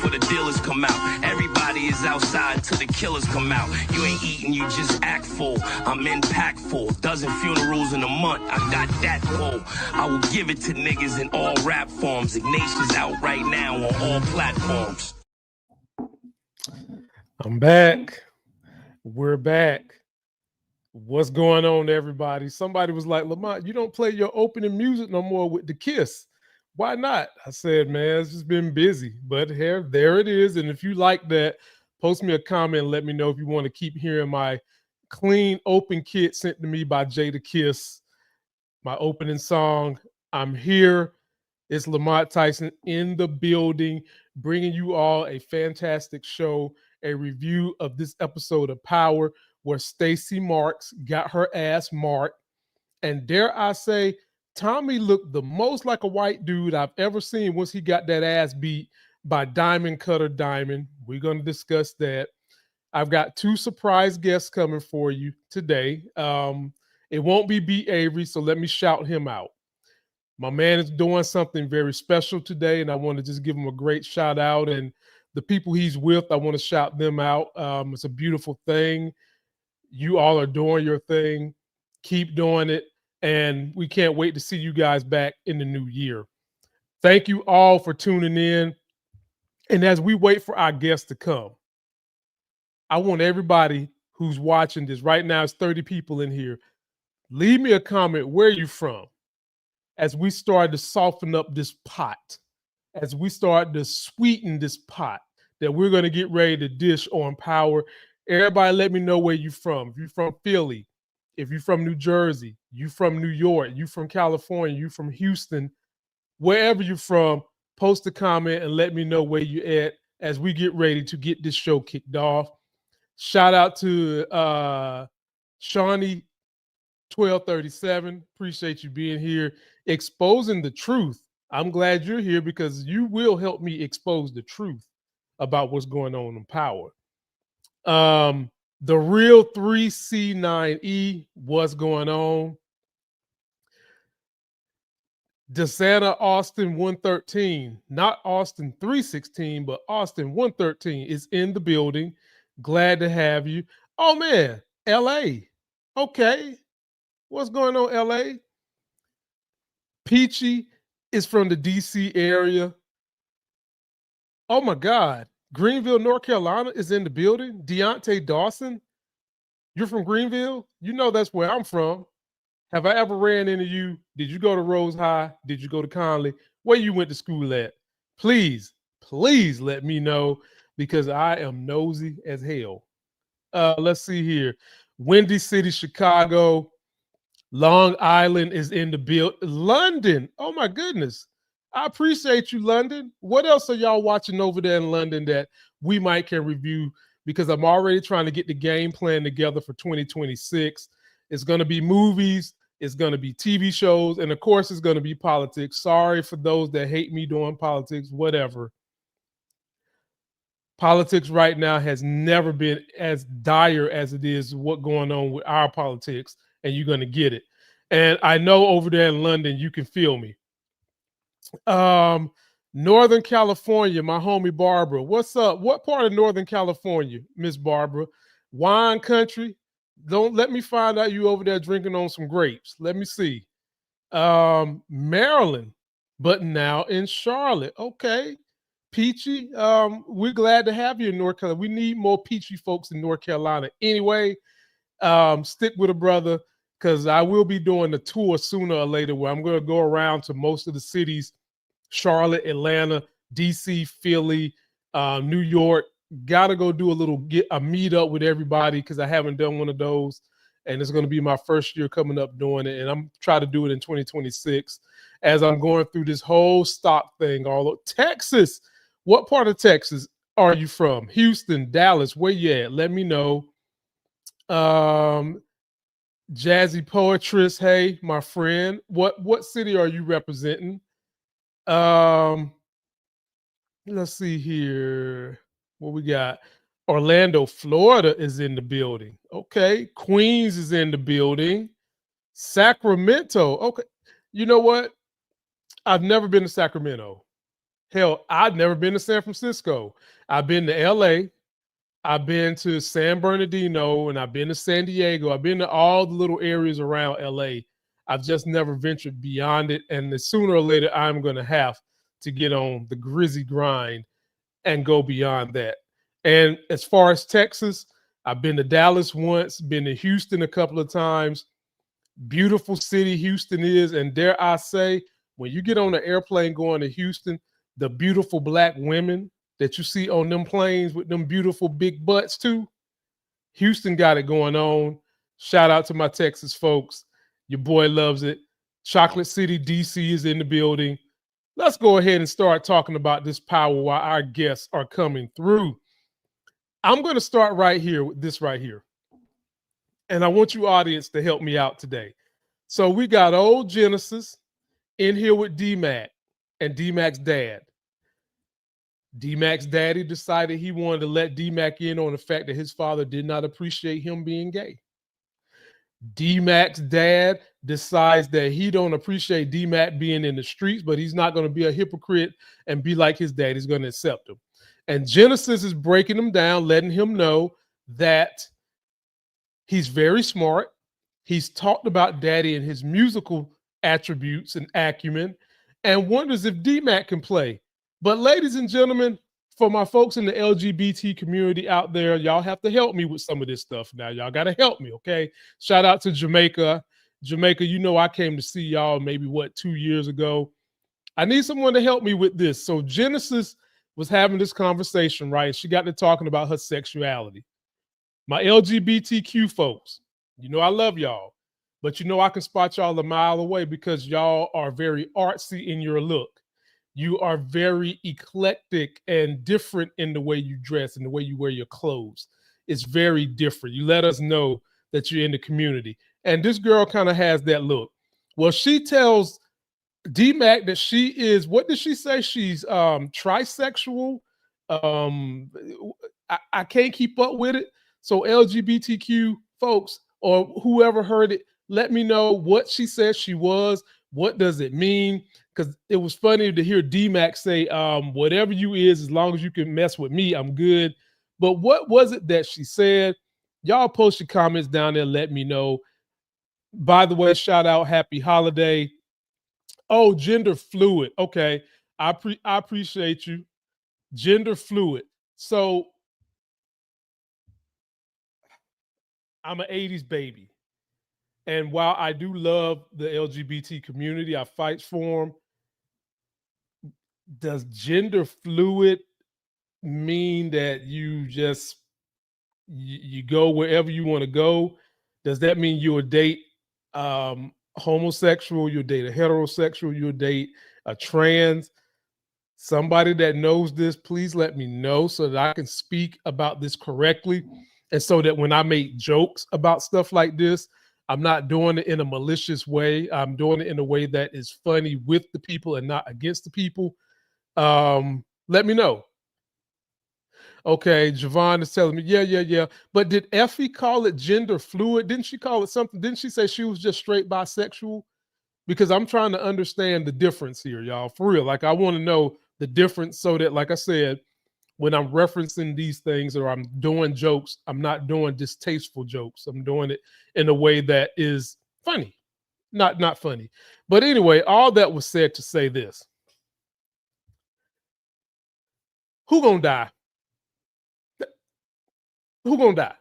till the dealers come out. Everybody is outside till the killers come out. You ain't eating, you just act full. I'm impactful. Dozen funerals in a month, I got that full. I will give it to niggas in all rap forms. Ignatius out right now on all platforms. I'm back. We're back. What's going on, everybody? Somebody was like, Lamont, you don't play your opening music no more with the kiss. Why not? I said, man, it's just been busy. But here, there it is. And if you like that, post me a comment and let me know if you want to keep hearing my clean open kit sent to me by Jada Kiss. My opening song, I'm here. It's Lamont Tyson in the building, bringing you all a fantastic show, a review of this episode of Power, where Stacy Marks got her ass marked. And dare I say, Tommy looked the most like a white dude I've ever seen once he got that ass beat by Diamond Cutter Diamond. We're going to discuss that. I've got two surprise guests coming for you today. It won't be B. Avery, so let me shout him out. My man is doing something very special today, and I want to just give him a great shout out. And the people he's with, I want to shout them out. It's a beautiful thing. You all are doing your thing. Keep doing it. And we can't wait to see you guys back in the new year. Thank you all for tuning in. And as we wait for our guests to come, I want everybody who's watching this right now, it's 30 people in here. Leave me a comment. Where are you from? As we start to soften up this pot, as we start to sweeten this pot that we're going to get ready to dish on Power. Everybody let me know where you're from. If you're from Philly, if you're from New Jersey, you from New York, you from California, you from Houston, wherever you're from, post a comment and let me know where you're at as we get ready to get this show kicked off. Shout out to Shawnee 1237. Appreciate you being here, exposing the truth. I'm glad you're here because you will help me expose the truth about what's going on in Power. The real 3C9E, what's going on? DeSanta Austin 113, not Austin 316, but Austin 113 is in the building. Glad to have you. Oh man, LA. Okay. What's going on, LA? Peachy is from the DC area. Oh my God. Greenville, North Carolina is in the building. Deontay Dawson, you're from Greenville? You know that's where I'm from. Have I ever ran into you? Did you go to Rose High? Did you go to Conley? Where you went to school at? Please, please let me know because I am nosy as hell. Let's see here. Windy City, Chicago. Long Island is in the build. London. Oh my goodness. I appreciate you, London. What else are y'all watching over there in London that we might can review? Because I'm already trying to get the game plan together for 2026. It's going to be movies. It's going to be TV shows. And of course, it's going to be politics. Sorry for those that hate me doing politics, whatever. Politics right now has never been as dire as it is what's going on with our politics. And you're going to get it. And I know over there in London, you can feel me. Northern California, my homie Barbara. What's up? What part of Northern California, Miss Barbara? Wine country? Don't let me find out you over there drinking on some grapes. Let me see. Maryland, but now in Charlotte. Okay. Peachy. We're glad to have you in North Carolina. We need more peachy folks in North Carolina. Anyway, stick with a brother because I will be doing a tour sooner or later where I'm going to go around to most of the cities, Charlotte, Atlanta, DC, Philly, New York. Got to go do a meet up with everybody because I haven't done one of those. And it's going to be my first year coming up doing it. And I'm trying to do it in 2026 as I'm going through this whole stop thing. All over Texas. What part of Texas are you from? Houston, Dallas, where you at? Let me know. Jazzy Poetress, hey, my friend. What city are you representing? Let's see here. What we got? Orlando, Florida is in the building. Okay. Queens is in the building. Sacramento. Okay. You know what? I've never been to Sacramento. Hell, I've never been to San Francisco. I've been to LA. I've been to San Bernardino, and I've been to San Diego. I've been to all the little areas around LA. I've just never ventured beyond it. And sooner or later, I'm going to have to get on the grizzy grind and go beyond that. And as far as Texas, I've been to Dallas once, been to Houston a couple of times. Beautiful city Houston is. And dare I say, when you get on an airplane going to Houston, the beautiful black women that you see on them planes with them beautiful big butts too, Houston got it going on. Shout out to my Texas folks. Your boy loves it. Chocolate City, DC is in the building. Let's go ahead and start talking about this power while our guests are coming through. I'm going to start right here with this right here. And I want you audience to help me out today. So we got old Genesis in here with D-Mac and D-Mac's dad. D-Mac's daddy decided he wanted to let D-Mac in on the fact that his father did not appreciate him being gay. D-Mac's dad decides that he don't appreciate D-Mac being in the streets, but he's not going to be a hypocrite and be like his dad. He's going to accept him. And Genesis is breaking him down, letting him know that he's very smart. He's talked about daddy and his musical attributes and acumen, and wonders if D-Mac can play. But ladies and gentlemen, for my folks in the LGBT community out there, y'all have to help me with some of this stuff now. Y'all got to help me, okay? Shout out to Jamaica. Jamaica, you know I came to see y'all maybe, 2 years ago. I need someone to help me with this. So Genesis was having this conversation, right? She got to talking about her sexuality. My LGBTQ folks, you know I love y'all, but you know I can spot y'all a mile away because y'all are very artsy in your look. You are very eclectic and different in the way you dress and the way you wear your clothes. It's very different. You let us know that you're in the community. And this girl kind of has that look. Well, she tells D-Mac that she is, what did she say? She's trisexual. I can't keep up with it. So LGBTQ folks or whoever heard it, let me know what she said she was. What does it mean? Because it was funny to hear D-Mac say, whatever you is, as long as you can mess with me, I'm good. But what was it that she said? Y'all post your comments down there. Let me know. By the way, shout out, happy holiday. Oh, gender fluid. Okay. I appreciate you. Gender fluid. So I'm an 80s baby. And while I do love the LGBT community, I fight for them. Does gender fluid mean that you just you go wherever you want to go? Does that mean you'll date homosexual, you'll date a heterosexual, you'll date a trans? Somebody that knows this, please let me know so that I can speak about this correctly. And so that when I make jokes about stuff like this, I'm not doing it in a malicious way. I'm doing it in a way that is funny with the people and not against the people. Let me know. Okay, Javon is telling me, yeah. But did Effie call it gender fluid? Didn't she call it something? Didn't she say she was just straight bisexual? Because I'm trying to understand the difference here, y'all. For real. Like, I want to know the difference so that, like I said, when I'm referencing these things or I'm doing jokes, I'm not doing distasteful jokes. I'm doing it in a way that is funny, not funny. But anyway, all that was said to say this. Who gonna die? Who gonna die?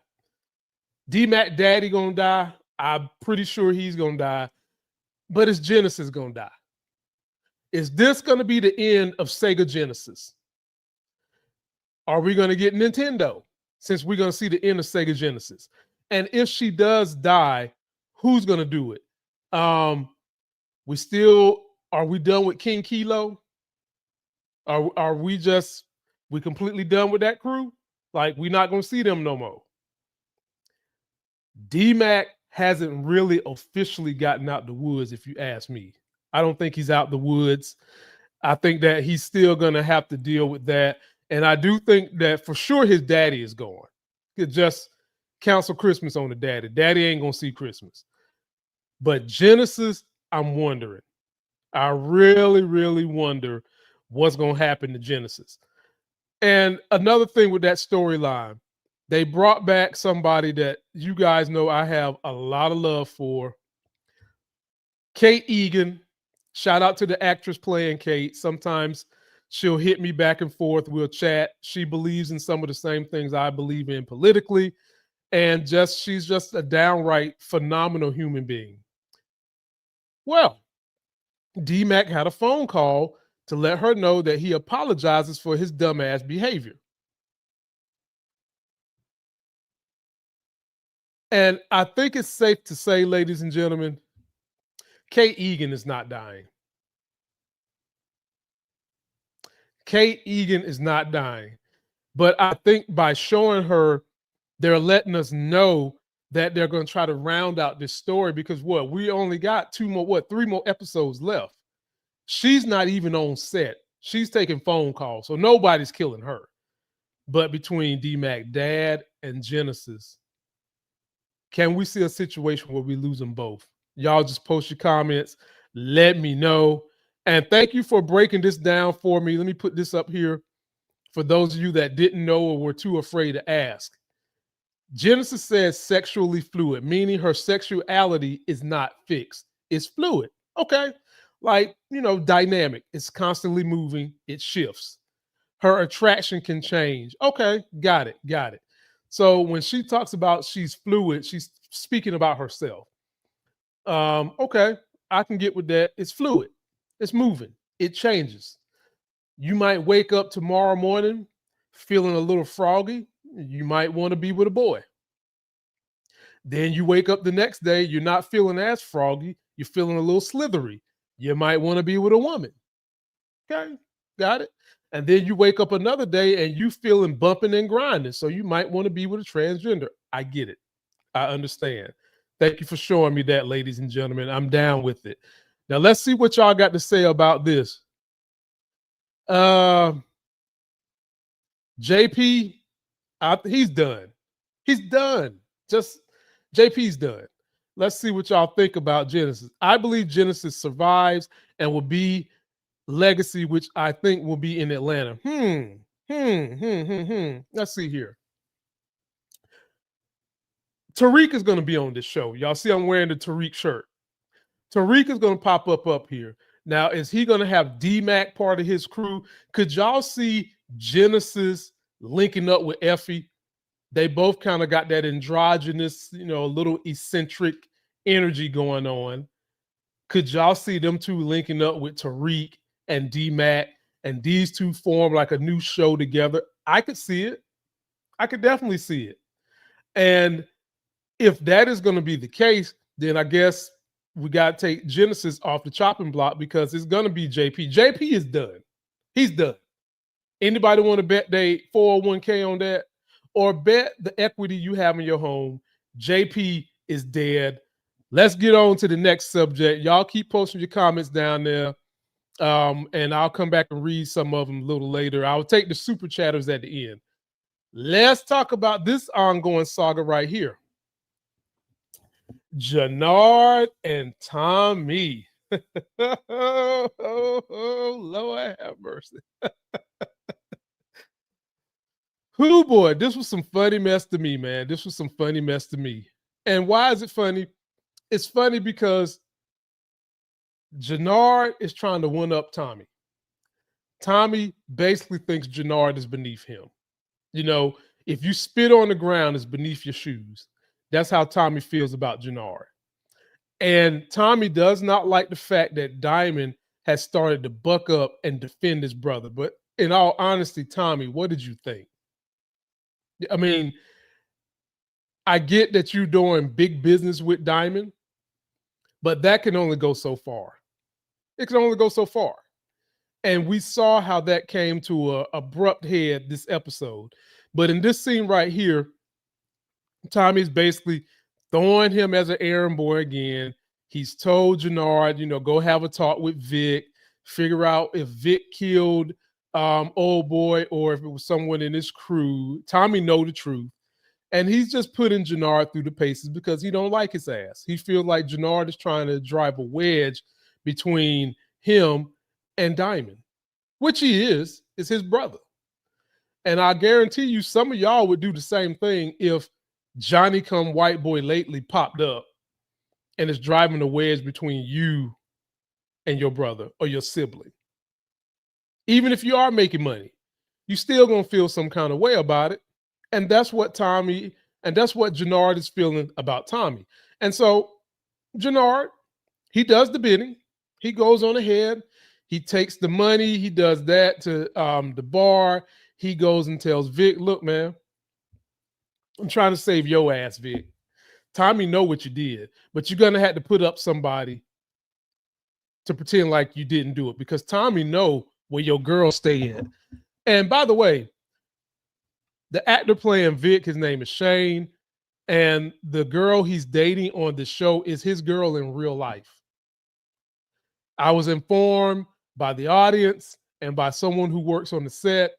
D-Mac daddy gonna die. I'm pretty sure he's gonna die. But is Genesis gonna die? Is this gonna be the end of Sega Genesis? Are we gonna get Nintendo? Since we're gonna see the end of Sega Genesis. And if she does die, who's gonna do it? Are we done with King Kilo? Are we completely done with that crew? Like, we're not gonna see them no more. D-Mac hasn't really officially gotten out the woods, if you ask me. I don't think he's out the woods. I think that he's still gonna have to deal with that. And I do think that for sure his daddy is going. Could just cancel Christmas on the daddy. Daddy ain't gonna see Christmas. But Genesis, I'm wondering. I really, really wonder what's going to happen to Genesis. And another thing with that storyline, they brought back somebody that you guys know I have a lot of love for. Kate Egan. Shout out to the actress playing Kate. Sometimes she'll hit me back and forth. We'll chat. She believes in some of the same things I believe in politically. And she's just a downright phenomenal human being. Well, D-Mac had a phone call to let her know that he apologizes for his dumbass behavior. And I think it's safe to say, ladies and gentlemen, Kate Egan is not dying. Kate Egan is not dying. But I think by showing her, they're letting us know that they're going to try to round out this story because we only got three more episodes left. She's not even on set. She's taking phone calls, so nobody's killing her. But between D-Mac dad and Genesis, can we see a situation where we lose them both? Y'all just post your comments. Let me know. And thank you for breaking this down for me. Let me put this up here for those of you that didn't know or were too afraid to ask. Genesis says sexually fluid, meaning her sexuality is not fixed. It's fluid. Okay. Like, dynamic. It's constantly moving. It shifts. Her attraction can change. Okay. Got it. So when she talks about she's fluid, she's speaking about herself. Okay. I can get with that. It's fluid. It's moving. It changes. You might wake up tomorrow morning feeling a little froggy. You might want to be with a boy. Then you wake up the next day, you're not feeling as froggy. You're feeling a little slithery. You might want to be with a woman. Okay, got it. And then you wake up another day and you feeling bumping and grinding. So you might want to be with a transgender. I get it. I understand. Thank you for showing me that, ladies and gentlemen. I'm down with it. Now let's see what y'all got to say about this. JP, he's done. He's done. JP's done. Let's see what y'all think about Genesis. I believe Genesis survives and will be legacy, which I think will be in Atlanta. Let's see here. Tariq is going to be on this show. Y'all see I'm wearing the Tariq shirt. Tariq is going to pop up here. Now, is he going to have D-Mac part of his crew? Could y'all see Genesis linking up with Effie? They both kind of got that androgynous, a little eccentric energy going on. Could y'all see them two linking up with Tariq and D-Mac and these two form like a new show together? I could see it. I could definitely see it. And if that is going to be the case, then I guess we got to take Genesis off the chopping block because it's going to be JP. JP is done. He's done. Anybody want to bet their 401k on that? Or bet the equity you have in your home? JP is dead. Let's get on to the next subject. Y'all keep posting your comments down there. And I'll come back and read some of them a little later. I'll take the super chatters at the end. Let's talk about this ongoing saga right here. Jinard and Tommy. oh, Lord have mercy. Whoo boy, this was some funny mess to me, man. This was some funny mess to me. And why is it funny? It's funny because Jinard is trying to one up Tommy. Tommy basically thinks Jinard is beneath him. If you spit on the ground, it's beneath your shoes. That's how Tommy feels about Jinard. And Tommy does not like the fact that Diamond has started to buck up and defend his brother. But in all honesty, Tommy, what did you think? I mean, I get that you're doing big business with Diamond, but that can only go so far. It can only go so far. And we saw how that came to an abrupt head this episode. But in this scene right here, Tommy's basically throwing him as an errand boy again. He's told Jinard, go have a talk with Vic, figure out if Vic killed old boy or if it was someone in his crew. Tommy know the truth. And he's just putting Jinard through the paces because he don't like his ass. He feels like Jinard is trying to drive a wedge between him and Diamond. which he is his brother. And I guarantee you some of y'all would do the same thing if Johnny come white boy lately popped up and is driving a wedge between you and your brother or your sibling. Even if you are making money, you still gonna feel some kind of way about it. And that's what Jinard is feeling about Tommy. And so Jinard, he does the bidding. He goes on ahead. He takes the money. He does that to the bar. He goes and tells Vic, look, man, I'm trying to save your ass, Vic. Tommy know what you did, but you're going to have to put up somebody to pretend like you didn't do it because Tommy know where your girl stay at. And by the way, the actor playing Vic, his name is Shane, and the girl he's dating on the show is his girl in real life. I was informed by the audience and by someone who works on the set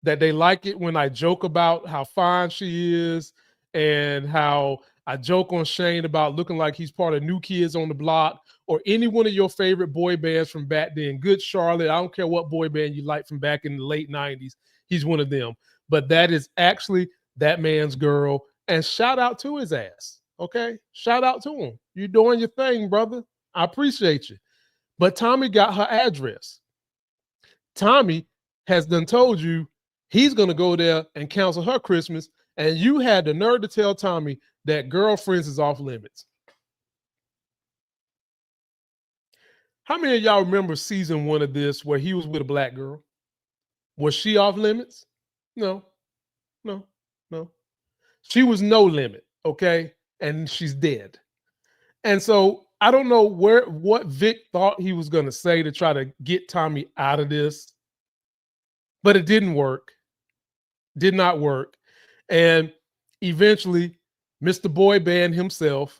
that they like it when I joke about how fine she is and how I joke on Shane about looking like he's part of New Kids on the Block or any one of your favorite boy bands from back then. Good Charlotte, I don't care what boy band you like from back in the late 90s. He's one of them. But that is actually that man's girl. And shout out to his ass, okay? Shout out to him. You're doing your thing, brother. I appreciate you. But Tommy got her address. Tommy has done told you he's going to go there and cancel her Christmas, and you had the nerve to tell Tommy that girlfriends is off limits. How many of y'all remember season 1 of this where he was with a black girl? Was she off limits? No. She was no limit, okay? And she's dead. And so I don't know what Vic thought he was going to say to try to get Tommy out of this, but it didn't work. Did not work. And eventually, Mr. Boy Band himself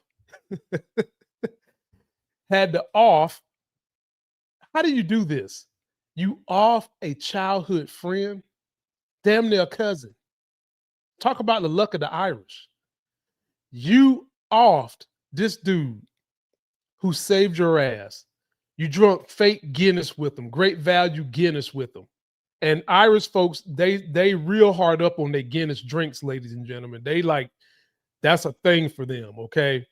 had to off. How do you do this? You off a childhood friend, damn near cousin. Talk about the luck of the Irish. You offed this dude who saved your ass. You drunk fake Guinness with him, great value Guinness with him. And Irish folks, they real hard up on their Guinness drinks, ladies and gentlemen. They like, that's a thing for them, okay?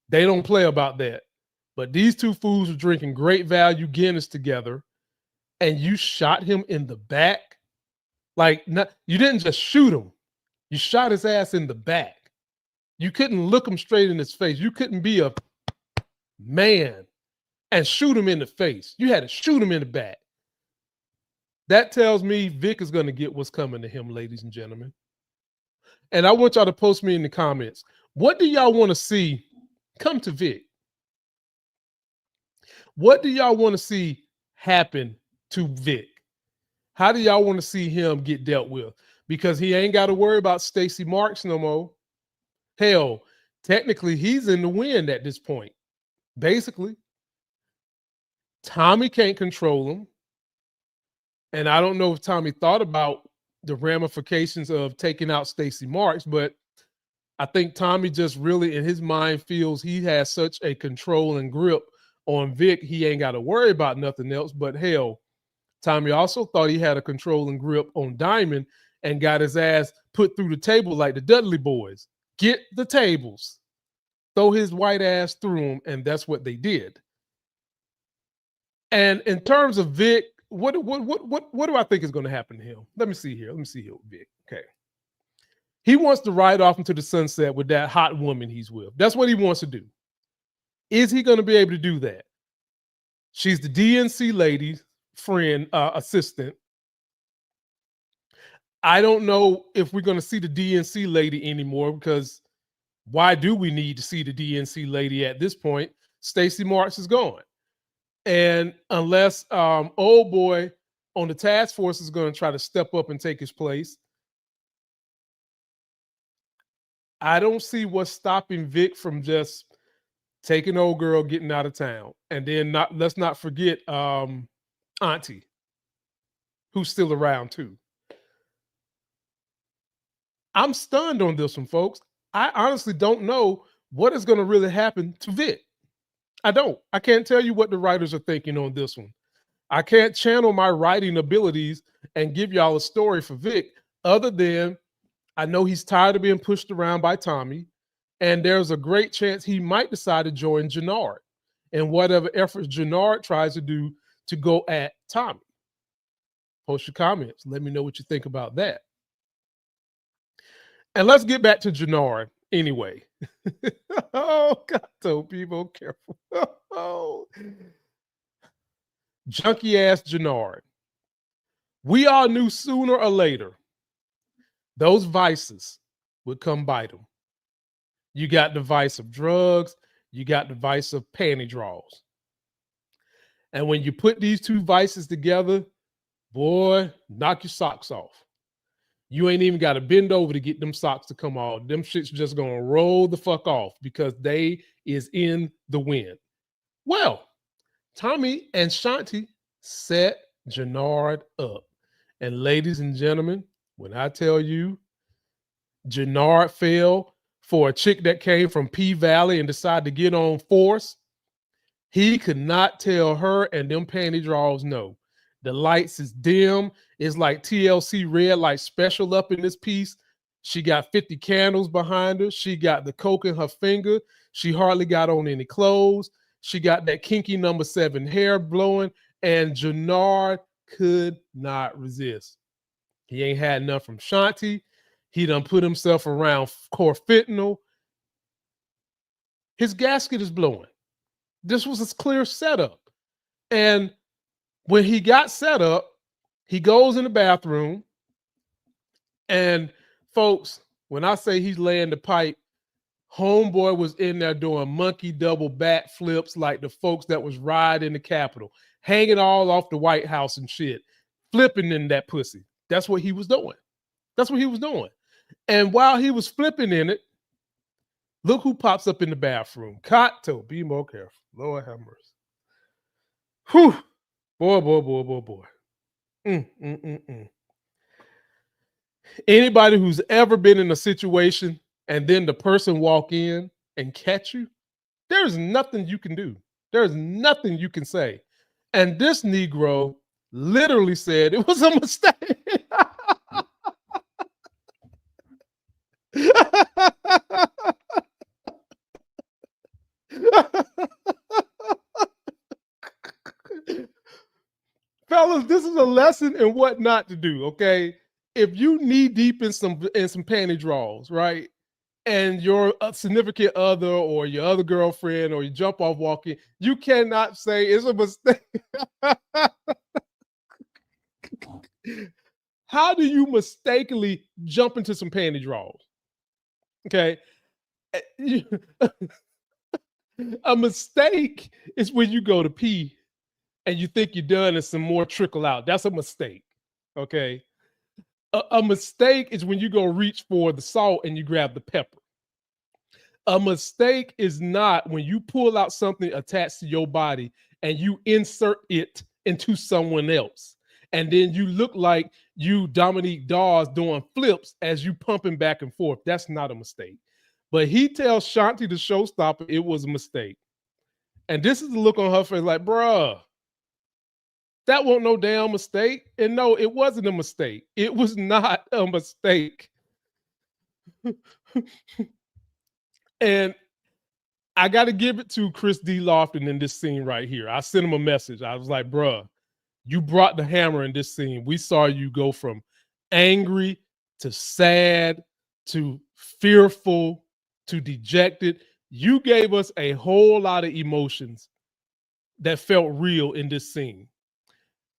They don't play about that. But these two fools were drinking great value Guinness together, and you shot him in the back. Like, you didn't just shoot him. You shot his ass in the back. You couldn't look him straight in his face. You couldn't be a man and shoot him in the face. You had to shoot him in the back. That tells me Vic is going to get what's coming to him, ladies and gentlemen. And I want y'all to post me in the comments. What do y'all want to see come to Vic? What do y'all want to see happen to Vic? How do y'all want to see him get dealt with? Because he ain't got to worry about Stacey Marks no more. Hell, technically, he's in the wind at this point. Basically, Tommy can't control him. And I don't know if Tommy thought about the ramifications of taking out Stacey Marks, but I think Tommy just really in his mind feels he has such a control and grip on Vic, he ain't got to worry about nothing else. But hell, Tommy also thought he had a control and grip on Diamond and got his ass put through the table like the Dudley boys. Get the tables. Throw his white ass through them, and that's what they did. And in terms of Vic, what do I think is going to happen to him? Let me see here. Let me see here with Vic. Okay. He wants to ride off into the sunset with that hot woman he's with. That's what he wants to do. Is he going to be able to do that? She's the DNC lady, friend, assistant. I don't know if we're going to see the DNC lady anymore because why do we need to see the DNC lady at this point? Stacy Marks is gone. And unless old boy on the task force is going to try to step up and take his place, I don't see what's stopping Vic from just taking old girl, getting out of town. And then let's not forget Auntie, who's still around too. I'm stunned on this one, folks. I honestly don't know what is going to really happen to Vic. I don't. I can't tell you what the writers are thinking on this one. I can't channel my writing abilities and give y'all a story for Vic other than I know he's tired of being pushed around by Tommy, and there's a great chance he might decide to join Jinard and whatever efforts Jinard tries to do to go at Tommy. Post your comments. Let me know what you think about that. And let's get back to Jinard anyway. Oh, God, told people careful. Oh. Junky ass Jinard. We all knew sooner or later those vices would come bite him. You got the vice of drugs, you got the vice of panty draws. And when you put these two vices together, boy, knock your socks off. You ain't even got to bend over to get them socks to come off. Them shit's just going to roll the fuck off because they is in the wind. Well, Tommy and Shanti set Jinard up. And ladies and gentlemen, when I tell you Jinard fell for a chick that came from P Valley and decided to get on force, he could not tell her and them panty draws no. The lights is dim. It's like TLC red light special up in this piece. She got 50 candles behind her. She got the coke in her finger. She hardly got on any clothes. She got that kinky number 7 hair blowing, and Jinard could not resist. He ain't had enough from Shanti. He done put himself around core fentanyl. His gasket is blowing. This was a clear setup. And when he got set up, he goes in the bathroom. And folks, when I say he's laying the pipe, homeboy was in there doing monkey double back flips like the folks that was riding the Capitol, hanging all off the White House and shit, flipping in that pussy. That's what he was doing. That's what he was doing. And while he was flipping in it, look who pops up in the bathroom. Kato, be more careful. Lord have mercy. Whew. Boy. Anybody who's ever been in a situation and then the person walk in and catch you, there's nothing you can do. There's nothing you can say. And this Negro literally said it was a mistake. Fellas, this is a lesson in what not to do, okay? If you knee deep in some panty draws, right? And your significant other or your other girlfriend or you jump off walking, you cannot say it's a mistake. How do you mistakenly jump into some panty draws? Okay. A mistake is when you go to pee and you think you're done and some more trickle out. That's a mistake. Okay. A mistake is when you go reach for the salt and you grab the pepper. A mistake is not when you pull out something attached to your body and you insert it into someone else. And then you look like you Dominique Dawes doing flips as you pumping back and forth. That's not a mistake. But he tells Shanti, the showstopper, it was a mistake. And this is the look on her face like, bruh, that wasn't no damn mistake. And no, it wasn't a mistake. It was not a mistake. And I got to give it to Chris D. Lofton in this scene right here. I sent him a message. I was like, bruh, you brought the hammer in this scene. We saw you go from angry to sad to fearful to dejected. You gave us a whole lot of emotions that felt real in this scene.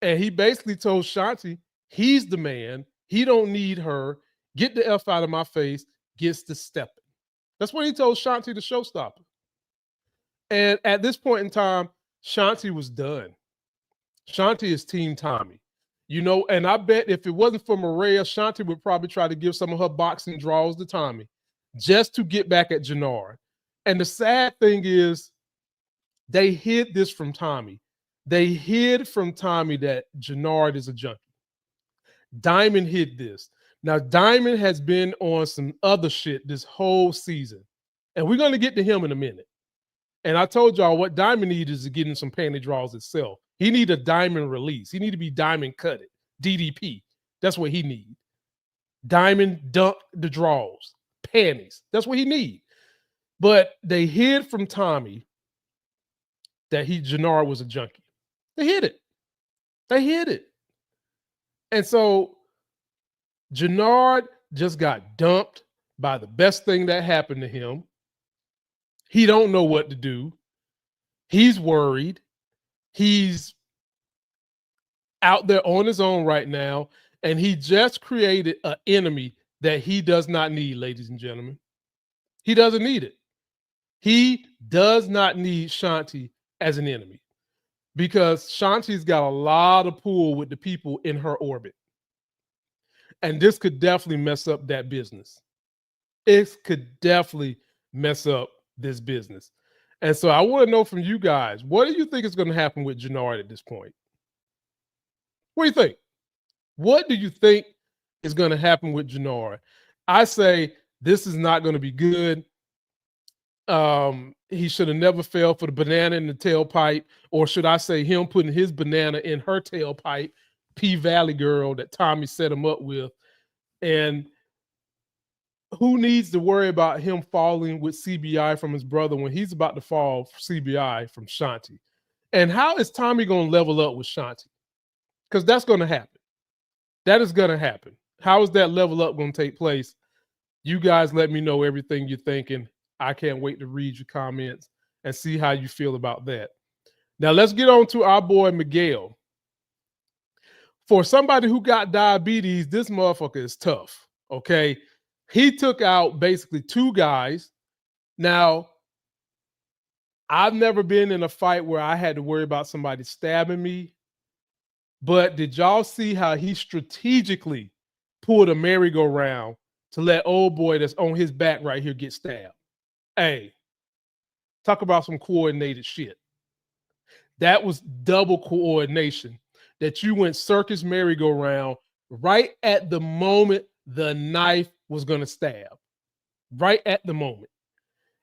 And he basically told Shanti, he's the man. He don't need her. Get the F out of my face. Gets to stepping. That's what he told Shanti, the showstopper. And at this point in time, Shanti was done. Shanti is Team Tommy. You know, and I bet if it wasn't for Maria, Shanti would probably try to give some of her boxing draws to Tommy just to get back at Jenard. And the sad thing is they hid this from Tommy. They hid from Tommy that Jenard is a junkie. Diamond hid this. Now, Diamond has been on some other shit this whole season. And we're going to get to him in a minute. And I told y'all what Diamond needs is to get in some panty draws itself. He need a diamond release. He need to be diamond cutted. DDP. That's what he need. Diamond dunk the draws. Panties. That's what he need. But they hid from Tommy that Jinard was a junkie. They hid it. They hid it. And so Jinard just got dumped by the best thing that happened to him. He don't know what to do. He's worried. He's out there on his own right now, and he just created an enemy that he does not need, ladies and gentlemen. He doesn't need it. He does not need Shanti as an enemy because Shanti's got a lot of pull with the people in her orbit. And this could definitely mess up that business. It could definitely mess up this business. And so I want to know from you guys, what do you think is going to happen with Jinard at this point? What do you think? What do you think is going to happen with Jinard? I say this is not going to be good. He should have never fell for the banana in the tailpipe, or should I say him putting his banana in her tailpipe, P Valley girl that Tommy set him up with. And who needs to worry about him falling with CBI from his brother when he's about to fall for CBI from Shanti? And how is Tommy going to level up with Shanti? Because that's going to happen. That is going to happen. How is that level up going to take place? You guys let me know everything you're thinking. I can't wait to read your comments and see how you feel about that. Now, let's get on to our boy Miguel. For somebody who got diabetes, this motherfucker is tough, okay? He took out basically two guys. Now, I've never been in a fight where I had to worry about somebody stabbing me, but did y'all see how he strategically pulled a merry-go-round to let old boy that's on his back right here get stabbed? Hey, talk about some coordinated shit. That was double coordination. That you went circus merry-go-round right at the moment the knife was going to stab. Right at the moment.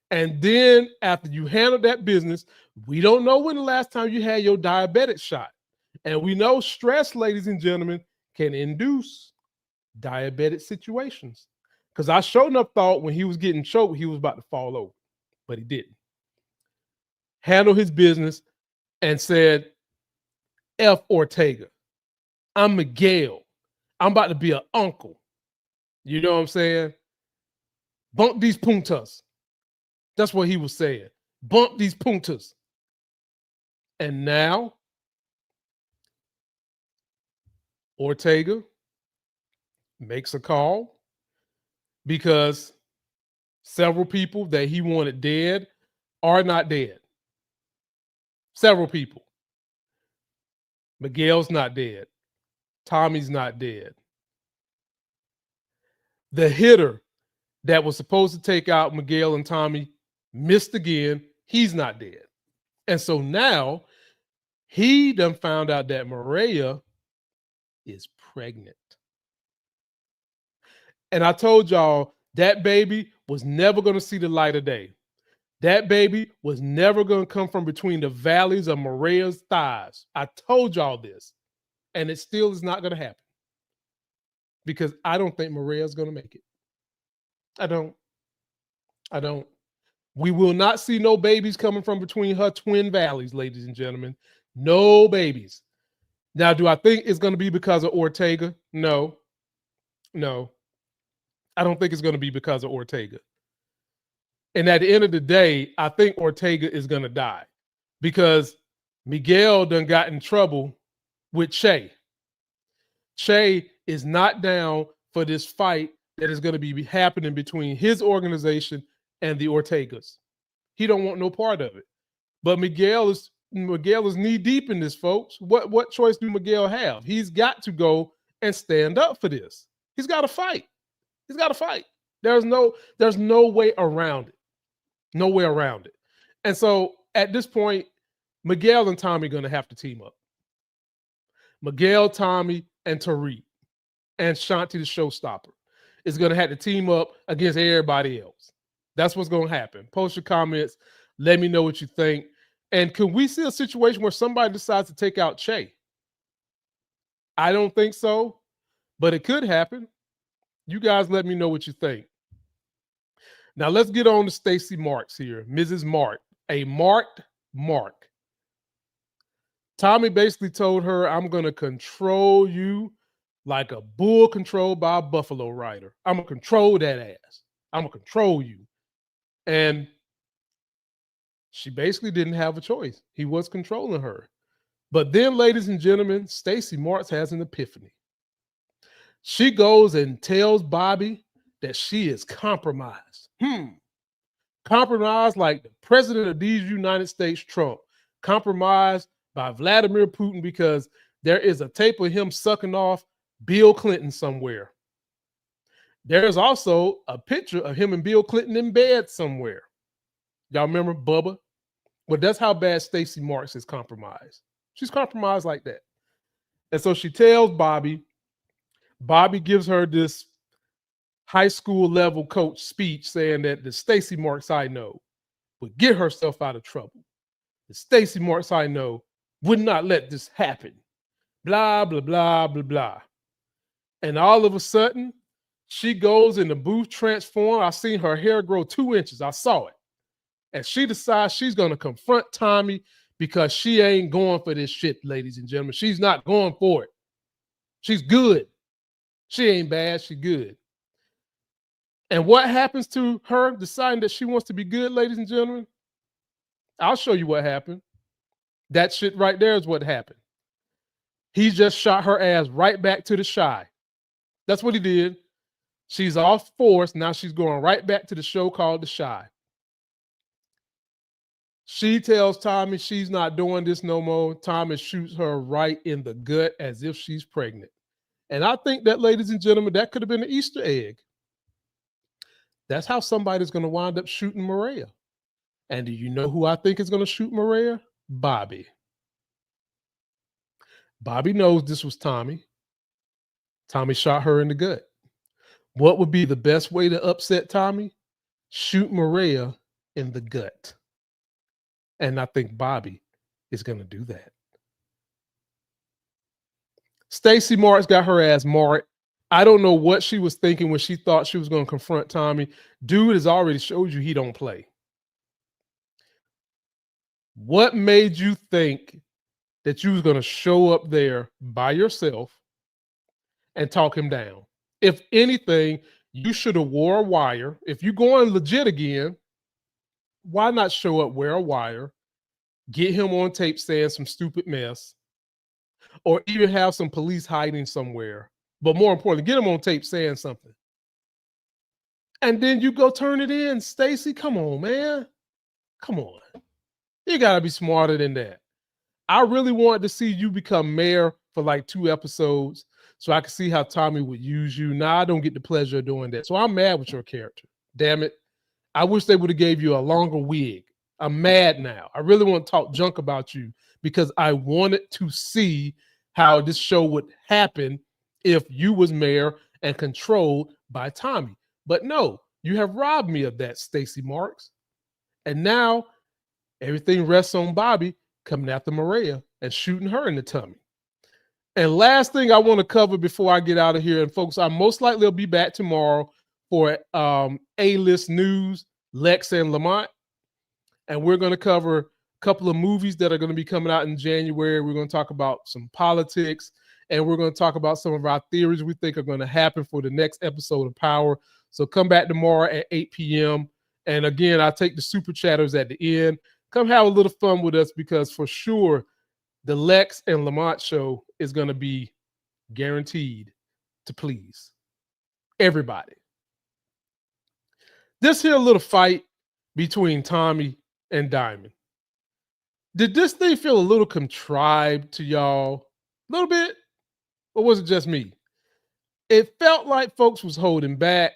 And then after you handled that business, we don't know when the last time you had your diabetic shot. And we know stress, ladies and gentlemen, can induce diabetic situations. Because I sure enough thought when he was getting choked, he was about to fall over. But he didn't. Handled his business and said, F Ortega. I'm Miguel. I'm about to be an uncle. You know what I'm saying? Bump these puntas. That's what he was saying. Bump these puntas. And now, Ortega makes a call because several people that he wanted dead are not dead. Several people. Miguel's not dead. Tommy's not dead. The hitter that was supposed to take out Miguel and Tommy missed again. He's not dead. And so now he done found out that Maria is pregnant. And I told y'all that baby was never going to see the light of day. That baby was never going to come from between the valleys of Maria's thighs. I told y'all this. And it still is not going to happen. Because I don't think Maria's going to make it. I don't. We will not see no babies coming from between her twin valleys, ladies and gentlemen. No babies. Now, do I think it's going to be because of Ortega? No. I don't think it's going to be because of Ortega. And at the end of the day, I think Ortega is going to die because Miguel done got in trouble with Che. Che is not down for this fight that is going to be happening between his organization and the Ortegas. He don't want no part of it. But Miguel is knee deep in this, folks. What choice do Miguel have? He's got to go and stand up for this. He's got to fight. He's got to fight. There's no way around it. No way around it. And so at this point, Miguel and Tommy are going to have to team up. Miguel, Tommy, and Tariq, and Shanti the showstopper is going to have to team up against everybody else. That's what's going to happen. Post your comments. Let me know what you think. And can we see a situation where somebody decides to take out Che? I don't think so, but it could happen. You guys let me know what you think. Now let's get on to Stacey Marks here, Mrs. Mark, a marked Mark. Tommy basically told her, I'm going to control you like a bull controlled by a buffalo rider. I'm going to control that ass. I'm going to control you. And she basically didn't have a choice. He was controlling her. But then, ladies and gentlemen, Stacey Marks has an epiphany. She goes and tells Bobby that she is compromised. Compromised like the president of these United States, Trump. Compromised by Vladimir Putin because there is a tape of him sucking off Bill Clinton somewhere. There is also a picture of him and Bill Clinton in bed somewhere. Y'all remember Bubba? Well, that's how bad Stacey Marks is compromised. She's compromised like that. And so she tells Bobby. Bobby gives her this high school level coach speech saying that the Stacey Marks I know would get herself out of trouble. The Stacey Marks I know would not let this happen. Blah, blah, blah, blah, blah. And all of a sudden, she goes in the booth, transform. I seen her hair grow 2 inches. I saw it. And she decides she's going to confront Tommy because she ain't going for this shit, ladies and gentlemen. She's not going for it. She's good. She ain't bad. She's good. And what happens to her deciding that she wants to be good, ladies and gentlemen? I'll show you what happened. That shit right there is what happened. He just shot her ass right back to the Shy. That's what he did. She's off force. Now she's going right back to the show called The Shy. She tells Tommy she's not doing this no more. Tommy shoots her right in the gut as if she's pregnant. And I think that, ladies and gentlemen, that could have been an Easter egg. That's how somebody's going to wind up shooting Maria. And do you know who I think is going to shoot Maria? Bobby. Bobby knows this was Tommy. Tommy shot her in the gut. What would be the best way to upset Tommy? Shoot Maria in the gut. And I think Bobby is going to do that. Stacey Marks got her ass marked. I don't know what she was thinking when she thought she was going to confront Tommy. Dude has already showed you he don't play. What made you think that you was going to show up there by yourself and talk him down? If anything, you should have wore a wire. If you're going legit again, why not show up, wear a wire, get him on tape saying some stupid mess, or even have some police hiding somewhere? But more importantly, get him on tape saying something. And then you go turn it in. Stacey, come on, man. Come on. You got to be smarter than that. I really wanted to see you become mayor for like 2 episodes so I could see how Tommy would use you. Now I don't get the pleasure of doing that. So I'm mad with your character. Damn it. I wish they would have gave you a longer wig. I'm mad now. I really want to talk junk about you because I wanted to see how this show would happen if you was mayor and controlled by Tommy. But no, you have robbed me of that, Stacey Marks. And now everything rests on Bobby coming after Maria and shooting her in the tummy. And last thing I want to cover before I get out of here, and folks, I most likely will be back tomorrow for A-list news, Lex and Lamont. And we're going to cover a couple of movies that are going to be coming out in January. We're going to talk about some politics, and we're going to talk about some of our theories we think are going to happen for the next episode of Power. So come back tomorrow at 8 p.m. And again, I'll take the super chatters at the end. Come have a little fun with us because for sure the Lex and Lamont show is going to be guaranteed to please everybody. This here little fight between Tommy and Diamond. Did this thing feel a little contrived to y'all? A little bit? Or was it just me? It felt like folks was holding back.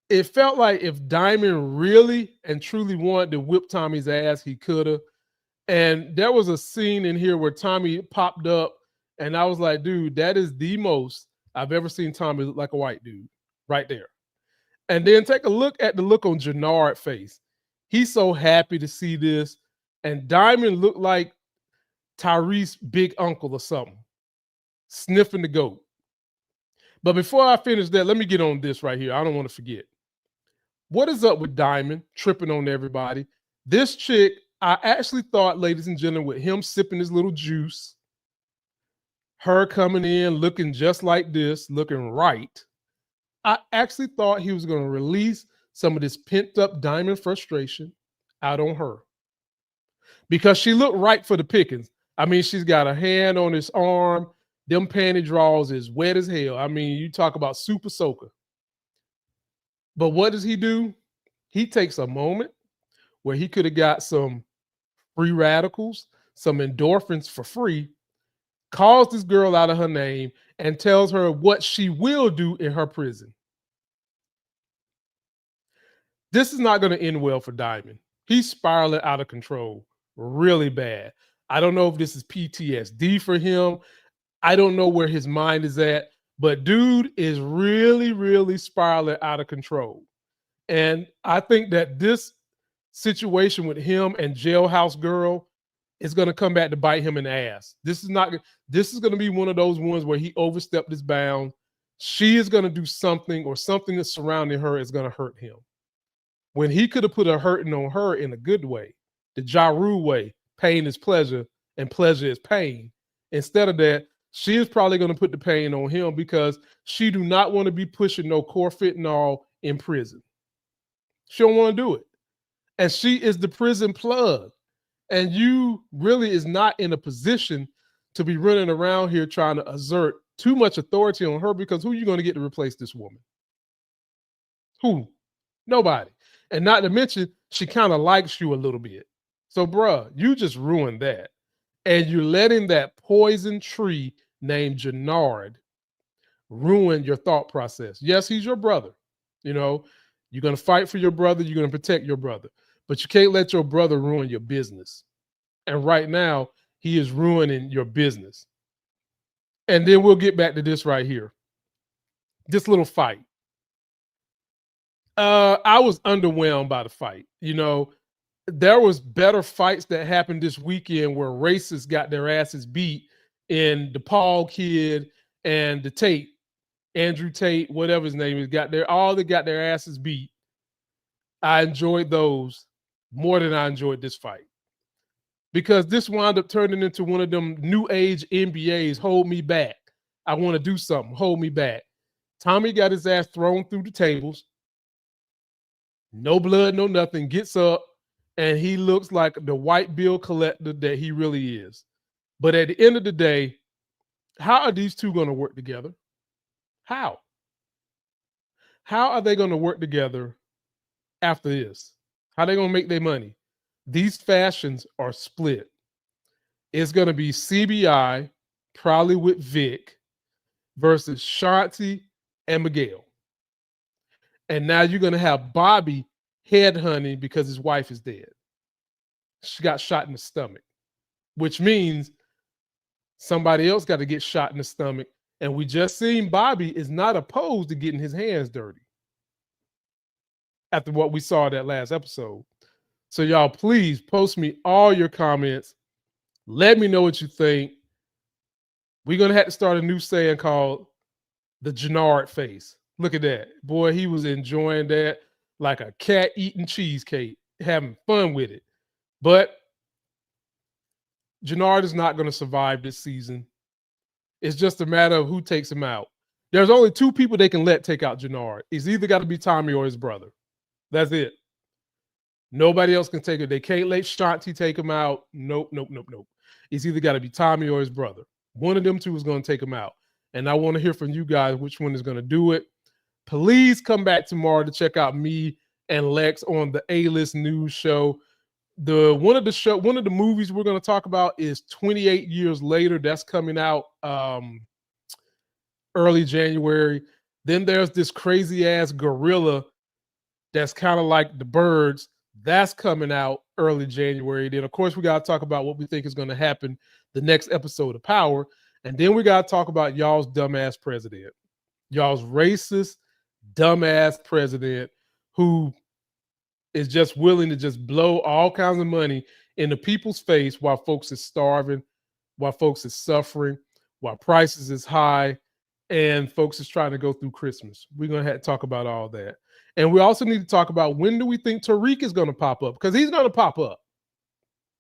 It felt like if Diamond really and truly wanted to whip Tommy's ass, he could have. And there was a scene in here where Tommy popped up, and I was like, dude, that is the most I've ever seen Tommy look like a white dude right there. And then take a look at the look on Jinard's face. He's so happy to see this. and Diamond looked like Tyrese's big uncle or something, sniffing the goat. But before I finish that, let me get on this right here. I don't want to forget. What is up with Diamond tripping on everybody? This chick, I actually thought, ladies and gentlemen, with him sipping his little juice, her coming in looking just like this, looking right, I actually thought he was going to release some of this pent up Diamond frustration out on her because she looked right for the pickings. I mean, she's got a hand on his arm. Them panty draws is wet as hell. I mean, you talk about super soaker. But what does he do? He takes a moment where he could have got some free radicals, some endorphins for free, calls this girl out of her name, and tells her what she will do in her prison. This is not going to end well for Diamond. He's spiraling out of control really bad. I don't know if this is PTSD for him. I don't know where his mind is at, but dude is really, really spiraling out of control. And I think that this situation with him and Jailhouse Girl is going to come back to bite him in the ass. This is going to be one of those ones where he overstepped his bound. She is going to do something, or something that's surrounding her is going to hurt him. When he could have put a hurting on her in a good way, the Ja Rule way, pain is pleasure and pleasure is pain. Instead of that, she is probably going to put the pain on him because she do not want to be pushing no core fentanyl in prison. She don't want to do it. And she is the prison plug. And you really is not in a position to be running around here trying to exert too much authority on her, because who are you going to get to replace this woman? Who? Nobody. And not to mention, she kind of likes you a little bit. So, bruh, you just ruined that. And you're letting that poison tree named Jinard ruin your thought process. Yes, he's your brother. You know, you're going to fight for your brother. You're going to protect your brother. But you can't let your brother ruin your business. And right now, he is ruining your business. And then we'll get back to this right here. This little fight. I was underwhelmed by the fight. You know, there was better fights that happened this weekend where racists got their asses beat in the Paul kid and the Tate, Andrew Tate, whatever his name is, got their asses beat. I enjoyed those more than I enjoyed this fight, because this wound up turning into one of them new age NBAs. Hold me back. I want to do something. Hold me back. Tommy got his ass thrown through the tables. No blood, no nothing. Gets up, and he looks like the white bill collector that he really is. But at the end of the day, how are these two going to work together? How? How are they going to work together after this? How are they going to make their money? These fashions are split. It's going to be CBI, probably with Vic, versus Shanti and Miguel. And now you're going to have Bobby headhunting because his wife is dead. She got shot in the stomach, which means somebody else got to get shot in the stomach. And we just seen Bobby is not opposed to getting his hands dirty after what we saw that last episode. So y'all, please post me all your comments. Let me know what you think. We're going to have to start a new saying called the Jinard face. Look at that. Boy, he was enjoying that like a cat eating cheesecake, having fun with it. But Jinard is not going to survive this season. It's just a matter of who takes him out. There's only two people they can let take out Jinard. It's either got to be Tommy or his brother. That's it. Nobody else can take it. They can't let Shanti take him out. Nope. It's either got to be Tommy or his brother. One of them two is going to take him out. And I want to hear from you guys which one is going to do it. Please come back tomorrow to check out me and Lex on the A-List News Show. One of the movies we're going to talk about is 28 Years Later. That's coming out early January. Then there's this crazy ass gorilla that's kind of like The Birds. That's coming out early January. Then, of course, we got to talk about what we think is going to happen the next episode of Power. And then we got to talk about y'all's dumbass president. Y'all's racist, dumbass president who is just willing to just blow all kinds of money in the people's face while folks is starving, while folks is suffering, while prices is high, and folks is trying to go through Christmas. We're going to have to talk about all that. And we also need to talk about, when do we think Tariq is going to pop up? Because he's going to pop up.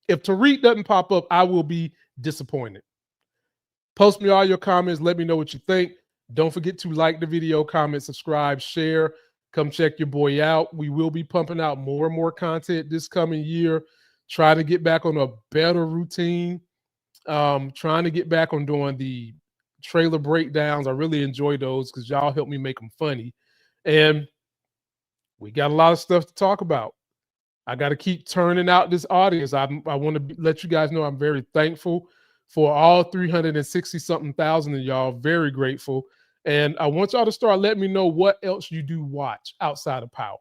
If Tariq doesn't pop up, I will be disappointed. Post me all your comments. Let me know what you think. Don't forget to like the video, comment, subscribe, share. Come check your boy out. We will be pumping out more and more content this coming year. Try to get back on a better routine. Trying to get back on doing the trailer breakdowns. I really enjoy those because y'all help me make them funny. And we got a lot of stuff to talk about. I got to keep turning out this audience. I want to let you guys know I'm very thankful for all 360-something thousand of y'all. Very grateful. And I want y'all to start letting me know what else you do watch outside of Power.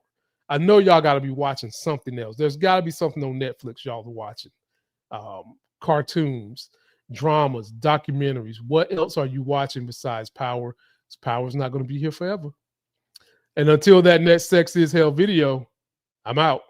I know y'all got to be watching something else. There's got to be something on Netflix y'all are watching. Cartoons, dramas, documentaries. What else are you watching besides Power? Because Power's not going to be here forever. And until that next Sex is Hell video, I'm out.